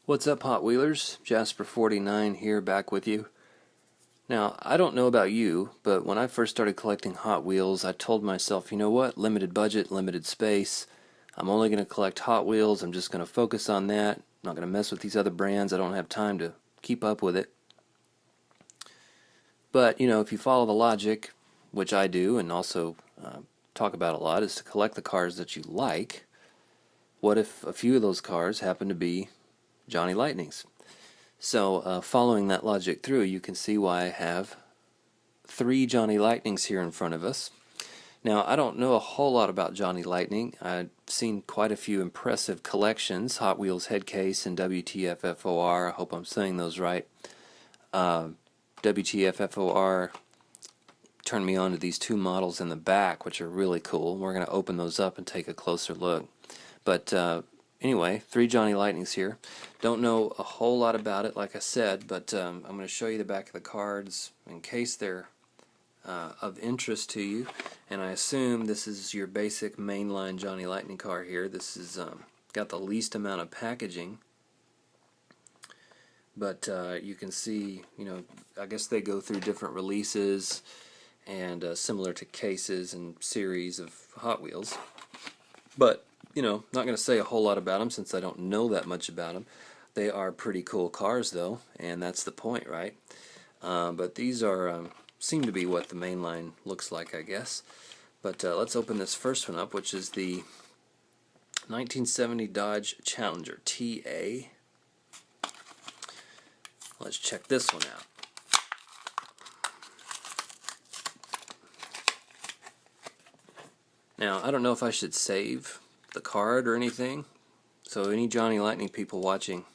What's up, Hot Wheelers? Jasper49 here, back with you. Now, I don't know about you, but when I first started collecting Hot Wheels, I told myself, you know what, limited budget, limited space. I'm only going to collect Hot Wheels. I'm just going to focus on that. I'm not going to mess with these other brands. I don't have time to keep up with it. But, if you follow the logic, which I do and also talk about a lot, is to collect the cars that you like. What if a few of those cars happen to be Johnny Lightnings? So following that logic through, you can see why I have 3 Johnny Lightnings here in front of us. Now, I don't know a whole lot about Johnny Lightning. I've seen quite a few impressive collections, Hot Wheels Headcase and WTFFOR. I hope I'm saying those right. WTFFOR turned me on to these 2 models in the back, which are really cool. We're going to open those up and take a closer look. But anyway, 3 Johnny Lightnings here. Don't know a whole lot about it, like I said, but I'm going to show you the back of the cards in case they're of interest to you. And I assume this is your basic mainline Johnny Lightning car here. This is got the least amount of packaging, but you can see, I guess they go through different releases and similar to cases and series of Hot Wheels. But not going to say a whole lot about them since I don't know that much about them. They are pretty cool cars, though, and that's the point, right? But these are seem to be what the mainline looks like, I guess. But let's open this first one up, which is the 1970 Dodge Challenger TA. Let's check this one out. Now, I don't know if I should save the card or anything, so any Johnny Lightning people watching,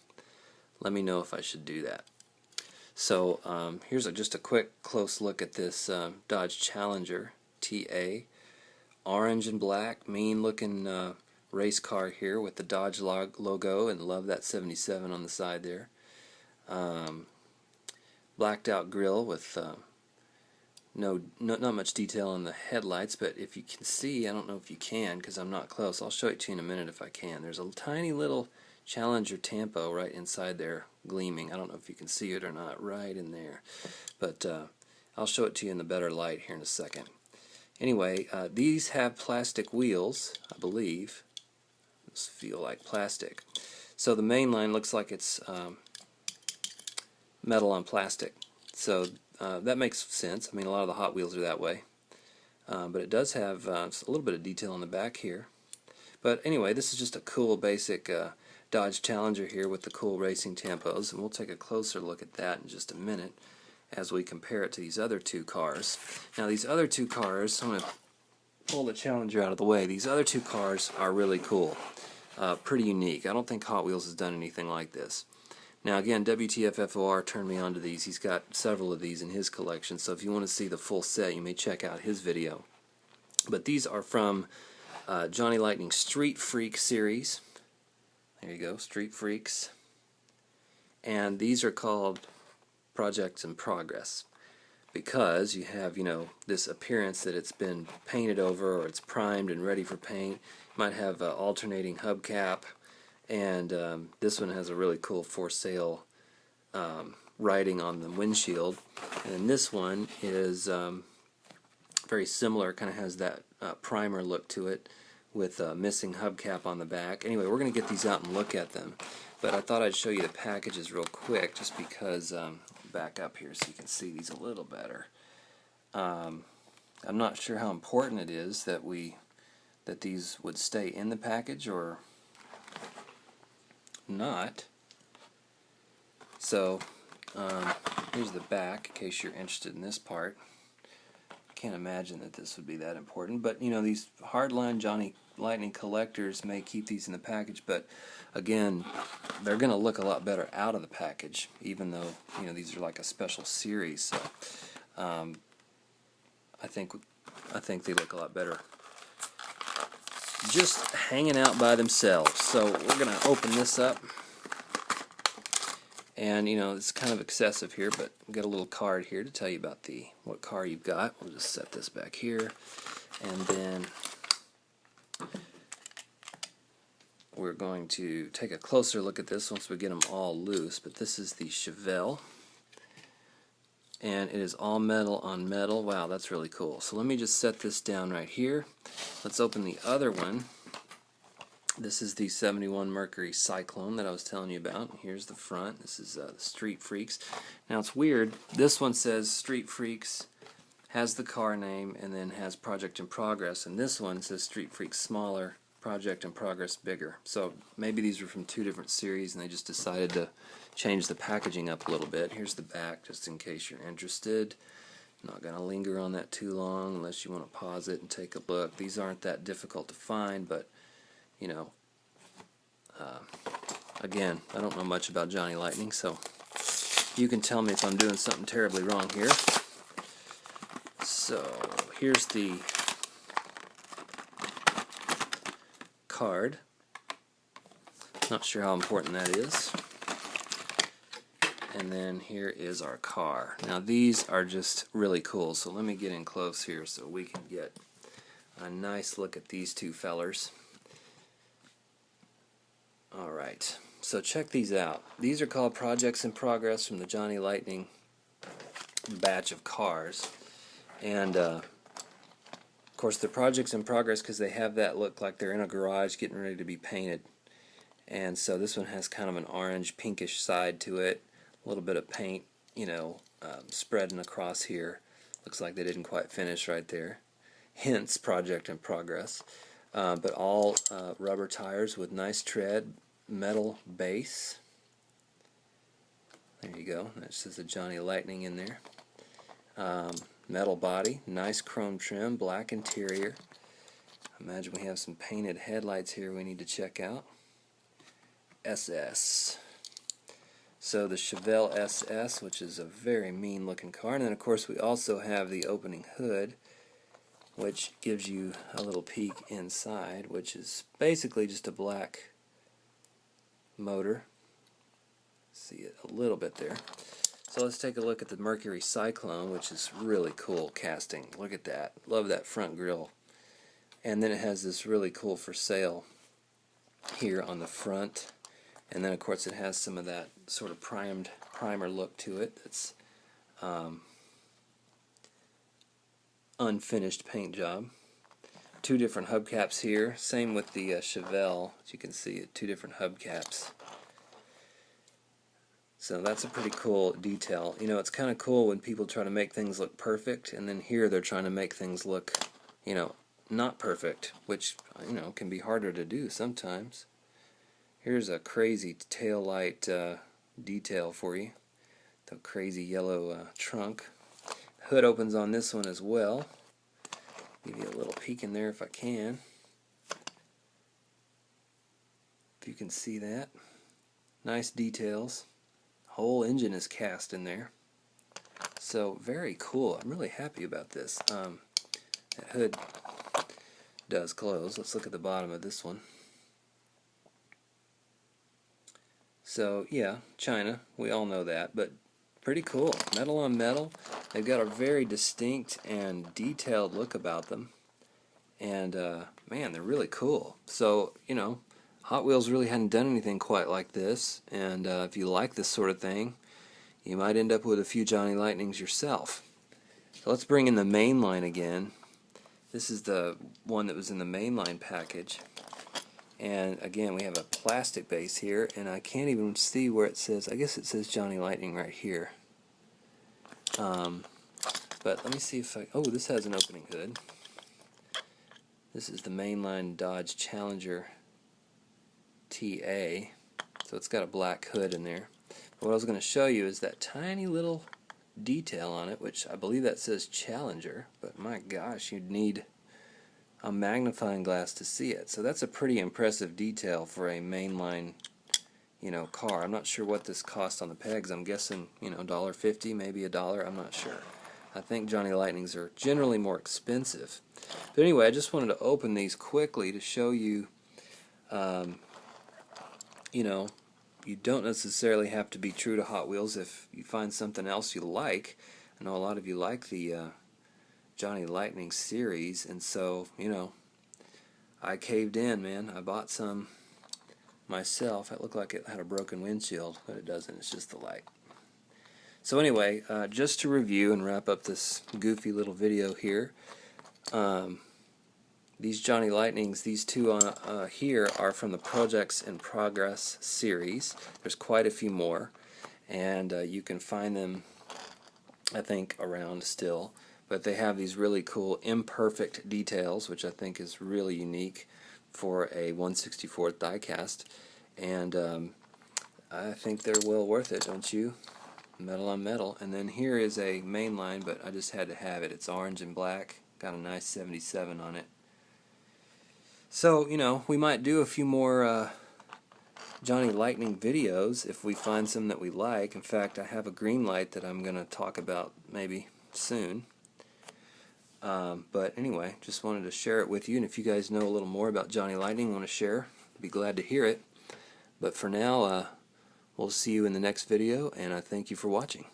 let me know if I should do that. So here's just a quick close look at this Dodge Challenger TA, orange and black, mean looking race car here with the Dodge logo, and love that 77 on the side there. Blacked out grille with not much detail on the headlights, but if you can see, I don't know if you can because I'm not close. I'll show it to you in a minute if I can. There's a tiny little Challenger Tampo right inside there gleaming. I don't know if you can see it or not, right in there. But I'll show it to you in the better light here in a second. Anyway, these have plastic wheels, I believe. These feel like plastic. So the main line looks like it's metal on plastic. So that makes sense. I mean, a lot of the Hot Wheels are that way. But it does have a little bit of detail on the back here. But anyway, this is just a cool basic Dodge Challenger here with the cool racing tampos, and we'll take a closer look at that in just a minute as we compare it to these other 2 cars. Now, these other 2 cars, I'm going to pull the Challenger out of the way. These other 2 cars are really cool, pretty unique. I don't think Hot Wheels has done anything like this. Now again, WTFFOR turned me on to these. He's got several of these in his collection, so if you want to see the full set, you may check out his video. But these are from Johnny Lightning Street Freak series. There you go, Street Freaks. And these are called Projects in Progress because you have, this appearance that it's been painted over or it's primed and ready for paint. You might have alternating hubcap. And this one has a really cool for sale writing on the windshield. And this one is very similar, kind of has that primer look to it with missing hubcap on the back. Anyway, we're going to get these out and look at them. But I thought I'd show you the packages real quick just because, back up here so you can see these a little better. I'm not sure how important it is that these would stay in the package or not. So here's the back in case you're interested in this part. Can't imagine that this would be that important, but these hardline Johnny Lightning collectors may keep these in the package, but again, they're going to look a lot better out of the package, even though these are like a special series. So I think they look a lot better just hanging out by themselves. So we're going to open this up, and it's kind of excessive here, but we've got a little card here to tell you about what car you've got. We'll just set this back here, and then we're going to take a closer look at this once we get them all loose. But this is the Chevelle, and it is all metal on metal. Wow, that's really cool. So let me just set this down right here. Let's open the other one. This is the 71 Mercury Cyclone that I was telling you about. Here's the front. This is the Street Freaks. Now it's weird. This one says Street Freaks, has the car name, and then has Project in Progress. And this one says Street Freaks Smaller, Project in Progress Bigger. So maybe these are from two different series and they just decided to change the packaging up a little bit. Here's the back, just in case you're interested. I'm not going to linger on that too long unless you want to pause it and take a look. These aren't that difficult to find, but you know, again, I don't know much about Johnny Lightning, so you can tell me if I'm doing something terribly wrong here. So here's the card. Not sure how important that is. And then here is our car. Now these are just really cool, so let me get in close here so we can get a nice look at these two fellers. Alright, so check these out. These are called Projects in Progress from the Johnny Lightning batch of cars. And of course they're Projects in Progress because they have that look like they're in a garage getting ready to be painted. And so this one has kind of an orange pinkish side to it. A little bit of paint, you know, spreading across here. Looks like they didn't quite finish right there. Hence Project in Progress. But all rubber tires with nice tread, metal base. There you go. That says the Johnny Lightning in there. Metal body, nice chrome trim, black interior. Imagine we have some painted headlights here we need to check out. SS. So the Chevelle SS, which is a very mean looking car. And then of course we also have the opening hood, which gives you a little peek inside, which is basically just a black motor. See it a little bit there. So let's take a look at the Mercury Cyclone, which is really cool casting. Look at that. Love that front grille. And then it has this really cool for sale here on the front. And then of course it has some of that sort of primer look to it. That's unfinished paint job. Two different hubcaps here. Same with the Chevelle. As you can see, two different hubcaps. So that's a pretty cool detail. You know, it's kind of cool when people try to make things look perfect, and then here they're trying to make things look, you know, not perfect, which, you know, can be harder to do sometimes. Here's a crazy tail light detail for you. The crazy yellow trunk. Hood opens on this one as well. Give you a little peek in there if I can. If you can see that. Nice details. Whole engine is cast in there. So very cool. I'm really happy about this. That hood does close. Let's look at the bottom of this one. So yeah, China, we all know that, but pretty cool. Metal on metal. They've got a very distinct and detailed look about them. And man, they're really cool. So, you know, Hot Wheels really hadn't done anything quite like this, and if you like this sort of thing, you might end up with a few Johnny Lightnings yourself. So let's bring in the Mainline again. This is the one that was in the Mainline package. And again, we have a plastic base here, and I can't even see where it says, I guess it says Johnny Lightning right here. But let me see if I, oh, this has an opening hood. This is the Mainline Dodge Challenger TA, so it's got a black hood in there. But what I was going to show you is that tiny little detail on it, which I believe that says Challenger, but my gosh, you'd need a magnifying glass to see it. So that's a pretty impressive detail for a Mainline, you know, car. I'm not sure what this cost on the pegs. I'm guessing, you know, $1.50, maybe $1. I'm not sure. I think Johnny Lightnings are generally more expensive. But anyway, I just wanted to open these quickly to show you, you know, you don't necessarily have to be true to Hot Wheels if you find something else you like. I know a lot of you like the Johnny Lightning series, and so, you know, I caved in, man. I bought some, myself, it looked like it had a broken windshield, but it doesn't. It's just the light. So anyway, just to review and wrap up this goofy little video here, these Johnny Lightnings, these two here are from the Projects in Progress series. There's quite a few more, and you can find them, I think, around still. But they have these really cool imperfect details, which I think is really unique for a 1/64th die-cast, and I think they're well worth it, don't you? Metal on metal. And then here is a Mainline, but I just had to have it. It's orange and black, got a nice 77 on it. So, you know, we might do a few more Johnny Lightning videos if we find some that we like. In fact, I have a green light that I'm going to talk about maybe soon. But anyway, just wanted to share it with you, and if you guys know a little more about Johnny Lightning, want to share, I'd be glad to hear it. But for now, we'll see you in the next video, and I thank you for watching.